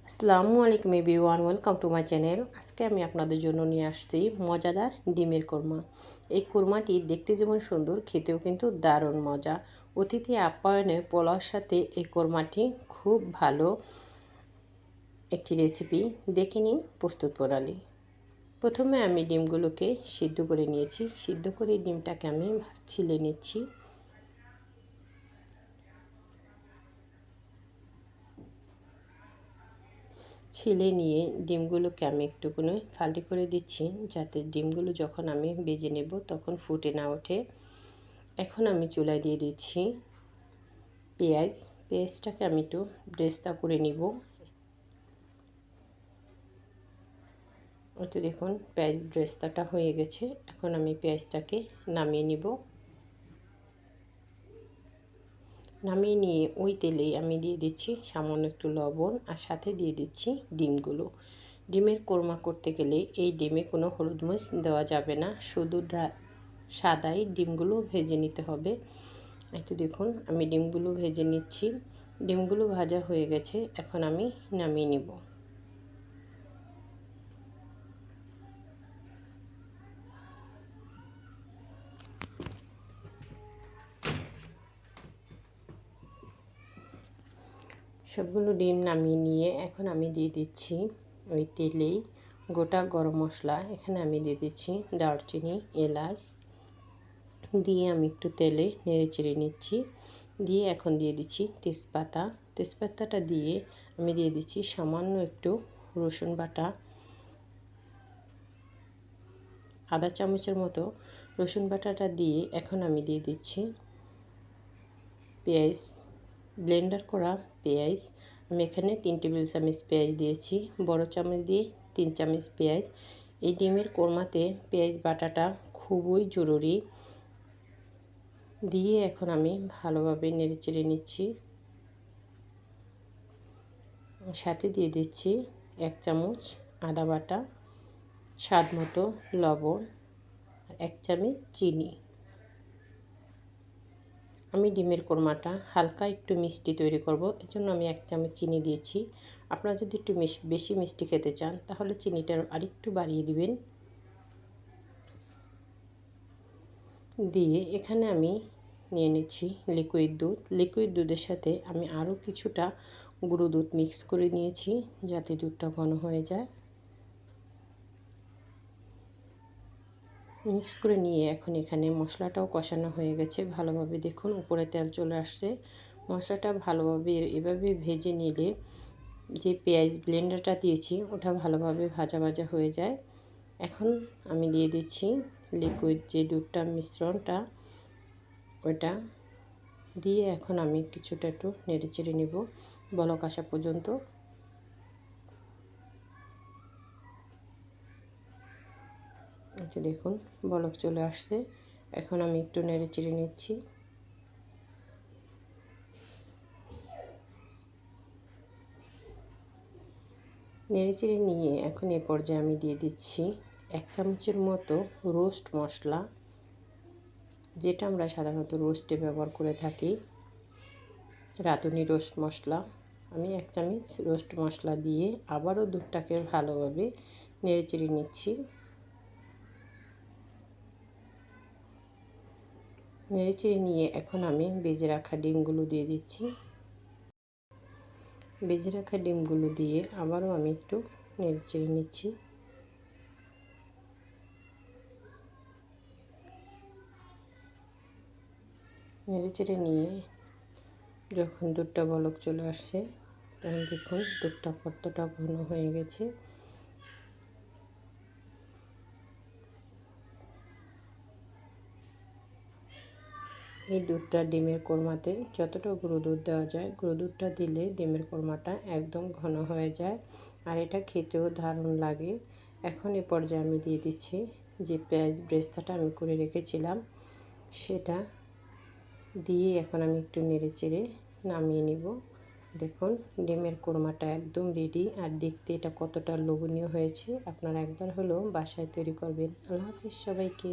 আসসালামু আলাইকুম everyone, welcome to my channel. আজকে আমি আপনাদের জন্য নিয়ে আসছি মজাদার ডিমের কোরমা। এই কোরমাটি দেখতে যেমন সুন্দর, খেতেও কিন্তু দারুণ মজা। অতিথি আপ্যায়নে পোলাওর সাথে এই কোরমাটি খুব ভালো একটি রেসিপি। দেখে নিন প্রস্তুত প্রণালী। প্রথমে আমি ডিমগুলোকে সিদ্ধ করে নিয়েছি। সিদ্ধ করে ডিমটাকে আমি ছিলে নিচ্ছি। ছিলে নিয়ে ডিমগুলোকে আমি একটুকুনি ফালি করে দিচ্ছি, যাতে ডিমগুলো যখন আমি ভেজে নেব তখন ফুটে না ওঠে। এখন আমি চুলায় দিয়ে দিচ্ছি পেঁয়াজটাকে আমি একটু ব্রেস্তা করে নিব। তো দেখুন পেঁয়াজ ব্রেস্তাটা হয়ে গেছে। এখন আমি পেঁয়াজটাকে নামিয়ে নিব। নামিয়ে নিয়ে ওই তেলেই আমি দিয়ে দিচ্ছি সামান্য একটু লবণ, আর সাথে দিয়ে দিচ্ছি ডিমগুলো। ডিমের কোরমা করতে গেলে এই ডিমে কোনো হলুদ মরিচ দেওয়া যাবে না, শুধু সাদাই ডিমগুলো ভেজে নিতে হবে। একটু দেখুন আমি ডিমগুলো ভেজে নিচ্ছি। ডিমগুলো ভাজা হয়ে গেছে, এখন আমি নামিয়ে নিব। সবগুলো ডিম নামিয়ে নিয়ে এখন আমি দিয়ে দিচ্ছি ওই তেলেই গোটা গরম মশলা। এখানে আমি দিয়ে দিচ্ছি দারচিনি, এলাচ দিয়ে আমি একটু তেলে নেড়ে চেড়ে নিচ্ছি। দিয়ে এখন দিয়ে দিচ্ছি তেজপাতাটা দিয়ে আমি দিয়ে দিচ্ছি সামান্য একটু রসুন বাটা, আধা চামচের মতো রসুন বাটাটা দিয়ে এখন আমি দিয়ে দিচ্ছি পেঁয়াজ, ব্লেন্ডার করা পেঁয়াজ। আমি এখানে 3 টেবিল চামচ পেঁয়াজ দিয়েছি, বড় চামচ দিয়ে 3 চামচ পেঁয়াজ। এই ডিমের কোরমাতে পেঁয়াজ বাটাটা খুবই জরুরি। দিয়ে এখন আমি ভালোভাবে নেড়ে চেড়ে নিচ্ছি। সাথে দিয়ে দিচ্ছি 1 চামচ আদা বাটা, স্বাদ মতো লবণ, 1 চামচ চিনি। আমি ডিমের কোরমাটা হালকা একটু মিষ্টি তৈরি করব, এজন্য আমি 1 চামচ চিনি দিয়েছি। আপনারা যদি একটু বেশি মিষ্টি খেতে চান তাহলে চিনিটা আরেকটু বাড়িয়ে দিবেন। দিয়ে এখানে আমি নিয়ে নিচ্ছি লিকুইড দুধের সাথে আমি আরও কিছুটা গুঁড়ো দুধ মিক্স করে নিয়েছি, যাতে দুধটা ঘন হয়ে যায়। মিক্স করে নিয়ে এখন এখানে মশলাটাও কষানো হয়ে গেছে ভালোভাবে। দেখুন উপরে তেল চলে আসছে। মশলাটা ভালোভাবে এভাবে ভেজে নিলে যে পেঁয়াজ ব্লেন্ডারটা দিয়েছি ওটা ভালোভাবে ভাজা হয়ে যায়। এখন আমি দিয়ে দিচ্ছি লিকুইড যে দুধটা মিশ্রণটা, ওটা দিয়ে এখন আমি কিছুটা একটু নেড়ে চেড়ে নেব বলক আসা পর্যন্ত। আচ্ছা দেখুন বলক চলে আসছে, এখন আমি একটু নেড়ে চেড়ে নিচ্ছি। নেড়ে চেড়ে নিয়ে এখন এ পর্যায়ে আমি দিয়ে দিচ্ছি 1 চামচের মতো রোস্ট মশলা, যেটা আমরা সাধারণত রোস্টে ব্যবহার করে থাকি, রাঁধুনি রোস্ট মশলা। আমি 1 চামচ রোস্ট মশলা দিয়ে আবারও দুধটাকে ভালোভাবে নেড়ে চেড়ে নিচ্ছি। নেড়ে চেড়ে নিয়ে এখন আমি ভেজে রাখা ডিমগুলো দিয়ে দিচ্ছি। ভেজে রাখা ডিমগুলো দিয়ে আবারও আমি একটু নেড়ে চেড়ে নিচ্ছি। নেড়ে চেড়ে নিয়ে যখন দুধটা বলক চলে আসছে তখন দেখুন দুধটা কতটা ঘন হয়ে গেছে। এই দুধটা ডিমের কোরমাতে যতটা গুঁড়ো দুধ দেওয়া যায়, গুঁড়ো দুধটা দিলে ডিমের কোরমাটা একদম ঘন হয়ে যায়, আর এটা খেতেও দারুণ লাগে। এখন এ পর্যায়ে আমি দিয়ে দিচ্ছি যে পেঁয়াজ ব্রেস্তাটা আমি করে রেখেছিলাম, সেটা দিয়ে এখন আমি একটু নেড়ে চেড়ে নামিয়ে নিব। দেখুন ডিমের কোরমাটা একদম রেডি, আর দেখতে এটা কতটা লোভনীয় হয়েছে। আপনারা একবার হলেও বাসায় তৈরি করবেন। আল্লাহ হাফিজ সবাইকে।